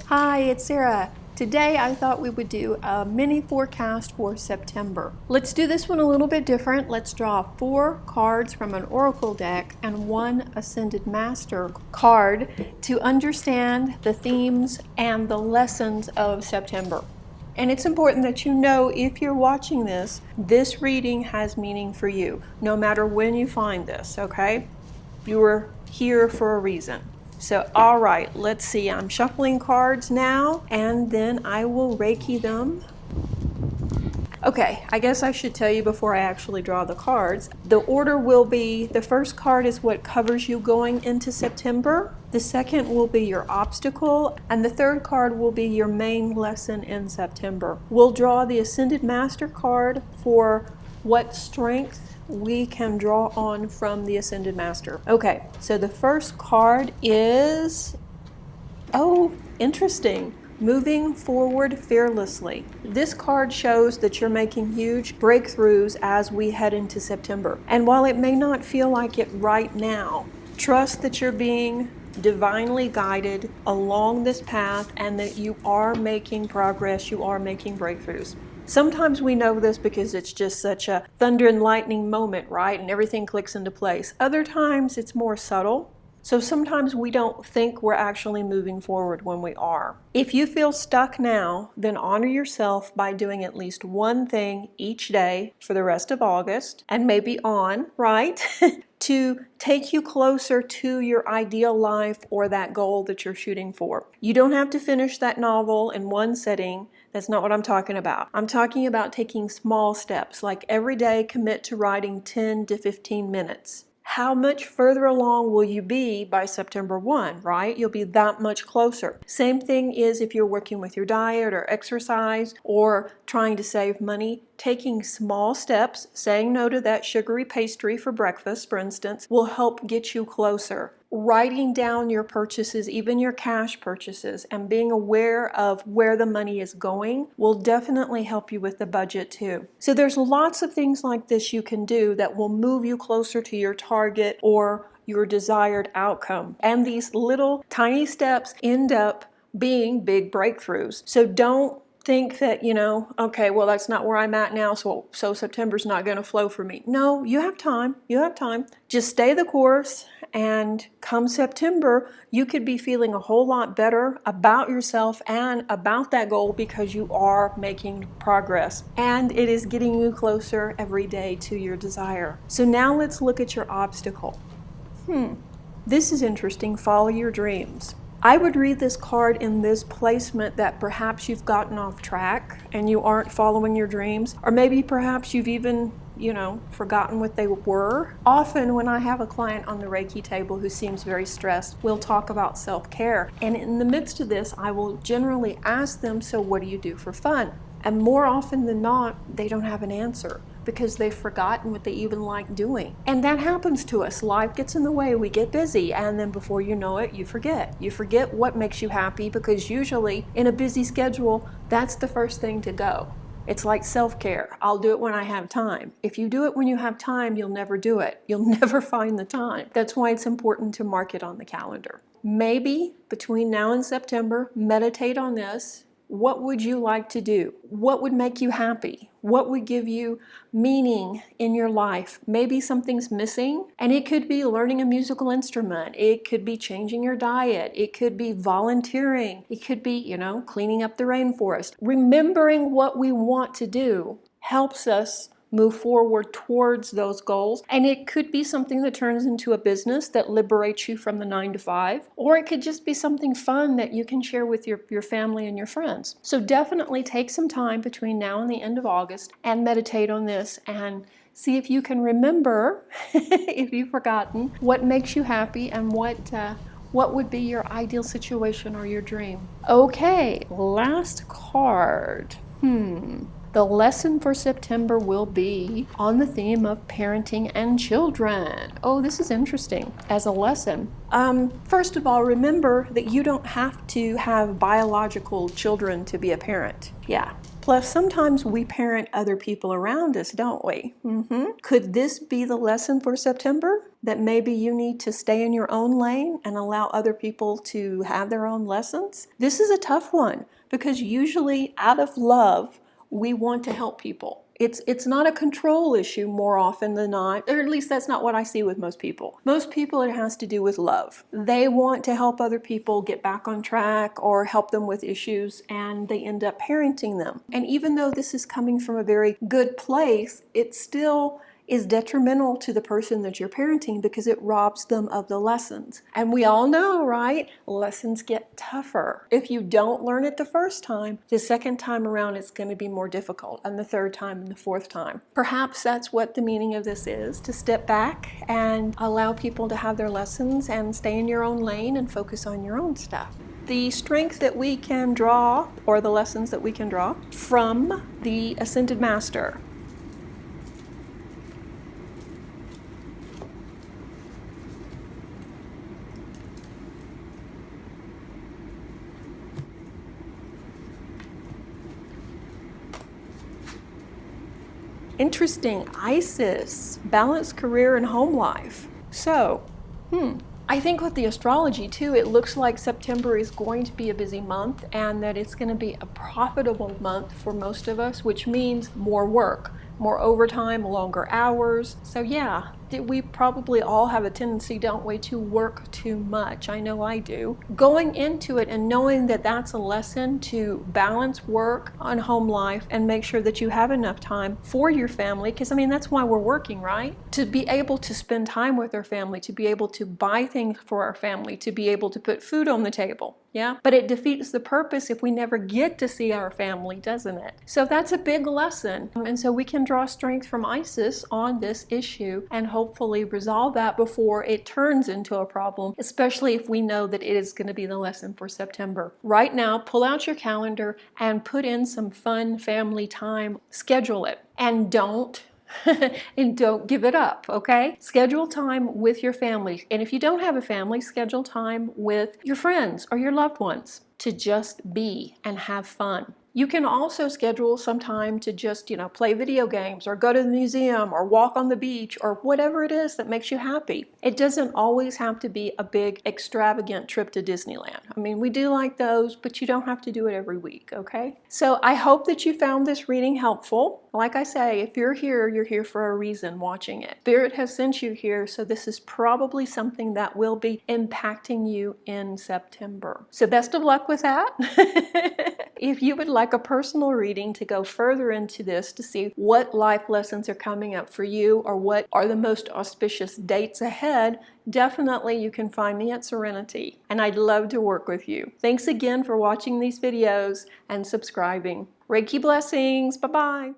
Hi, it's Sarah. Today I thought we would do a mini forecast for September. Let's do this one a little bit different. Let's draw 4 cards from an oracle deck and 1 Ascended Master card to understand the themes and the lessons of September. And it's important that you know, if you're watching this reading has meaning for you, no matter when you find this, okay? You are here for a reason. So, all right, let's see. I'm shuffling cards now, and then I will Reiki them. Okay, I guess I should tell you before I actually draw the cards. The order will be, the first card is what covers you going into September. The second will be your obstacle, and the third card will be your main lesson in September. We'll draw the Ascended Master card for what strength we can draw on from the Ascended Master. Okay, so the first card is, oh, interesting. Moving forward fearlessly. This card shows that you're making huge breakthroughs as we head into September. And while it may not feel like it right now, trust that you're being divinely guided along this path and that you are making progress, you are making breakthroughs. Sometimes we know this because it's just such a thunder and lightning moment, right? And everything clicks into place. Other times it's more subtle. So sometimes we don't think we're actually moving forward when we are. If you feel stuck now, then honor yourself by doing at least one thing each day for the rest of August and maybe on, right? to take you closer to your ideal life or that goal that you're shooting for. You don't have to finish that novel in one sitting. That's not what I'm talking about. I'm talking about taking small steps, like every day commit to writing 10 to 15 minutes. How much further along will you be by September 1, right? You'll be that much closer. Same thing is if you're working with your diet or exercise or trying to save money. Taking small steps, saying no to that sugary pastry for breakfast, for instance, will help get you closer. Writing down your purchases, even your cash purchases, and being aware of where the money is going will definitely help you with the budget too. So there's lots of things like this you can do that will move you closer to your target or your desired outcome. And these little tiny steps end up being big breakthroughs. So don't think that, okay, well, that's not where I'm at now, so September's not going to flow for me. No, you have time. You have time. Just stay the course, and come September, you could be feeling a whole lot better about yourself and about that goal because you are making progress, and it is getting you closer every day to your desire. So now let's look at your obstacle. This is interesting. Follow your dreams. I would read this card in this placement that perhaps you've gotten off track and you aren't following your dreams, or maybe perhaps you've even, forgotten what they were. Often when I have a client on the Reiki table who seems very stressed, we'll talk about self-care. And in the midst of this, I will generally ask them, so what do you do for fun? And more often than not, they don't have an answer, because they've forgotten what they even like doing. And that happens to us. Life gets in the way, we get busy, and then before you know it, you forget. You forget what makes you happy, because usually in a busy schedule, that's the first thing to go. It's like self-care. I'll do it when I have time. If you do it when you have time, you'll never do it. You'll never find the time. That's why it's important to mark it on the calendar. Maybe between now and September, meditate on this. What would you like to do? What would make you happy? What would give you meaning in your life? Maybe something's missing, and it could be learning a musical instrument. It could be changing your diet. It could be volunteering. It could be, cleaning up the rainforest. Remembering what we want to do helps us move forward towards those goals. And it could be something that turns into a business that liberates you from the 9 to 5, or it could just be something fun that you can share with your family and your friends. So definitely take some time between now and the end of August and meditate on this and see if you can remember, if you've forgotten, what makes you happy and what would be your ideal situation or your dream. Okay, last card. The lesson for September will be on the theme of parenting and children. Oh, this is interesting as a lesson. First of all, remember that you don't have to have biological children to be a parent. Yeah, Plus, sometimes we parent other people around us, don't we? Could this be the lesson for September? That maybe you need to stay in your own lane and allow other people to have their own lessons? This is a tough one because usually out of love, we want to help people. It's not a control issue more often than not, or at least that's not what I see with most people. Most people, it has to do with love. They want to help other people get back on track or help them with issues, and they end up parenting them. And even though this is coming from a very good place, it still is detrimental to the person that you're parenting because it robs them of the lessons. And we all know, right? Lessons get tougher. If you don't learn it the first time, the second time around it's going to be more difficult, and the third time and the fourth time. Perhaps that's what the meaning of this is, to step back and allow people to have their lessons and stay in your own lane and focus on your own stuff. The strength that we can draw, or the lessons that we can draw from the Ascended Master. Interesting. Isis, balanced career and home life. So, I think with the astrology too, it looks like September is going to be a busy month and that it's going to be a profitable month for most of us, which means more work, more overtime, longer hours. So yeah, we probably all have a tendency, don't we, to work too much. I know I do. Going into it and knowing that that's a lesson to balance work on home life and make sure that you have enough time for your family, because I mean, that's why we're working, right? To be able to spend time with our family, to be able to buy things for our family, to be able to put food on the table. Yeah, but it defeats the purpose if we never get to see our family, doesn't it? So that's a big lesson. And so we can draw strength from Isis on this issue and hopefully resolve that before it turns into a problem, especially if we know that it is going to be the lesson for September. Right now, pull out your calendar and put in some fun family time. Schedule it and don't give it up, okay? Schedule time with your family. And if you don't have a family, schedule time with your friends or your loved ones to just be and have fun. You can also schedule some time to just, play video games or go to the museum or walk on the beach or whatever it is that makes you happy. It doesn't always have to be a big extravagant trip to Disneyland. I mean, we do like those, but you don't have to do it every week, okay? So I hope that you found this reading helpful. Like I say, if you're here for a reason watching it. Spirit has sent you here, so this is probably something that will be impacting you in September. So best of luck with that. If you would like a personal reading to go further into this to see what life lessons are coming up for you or what are the most auspicious dates ahead, definitely you can find me at Serenity, and I'd love to work with you. Thanks again for watching these videos and subscribing. Reiki blessings. Bye-bye.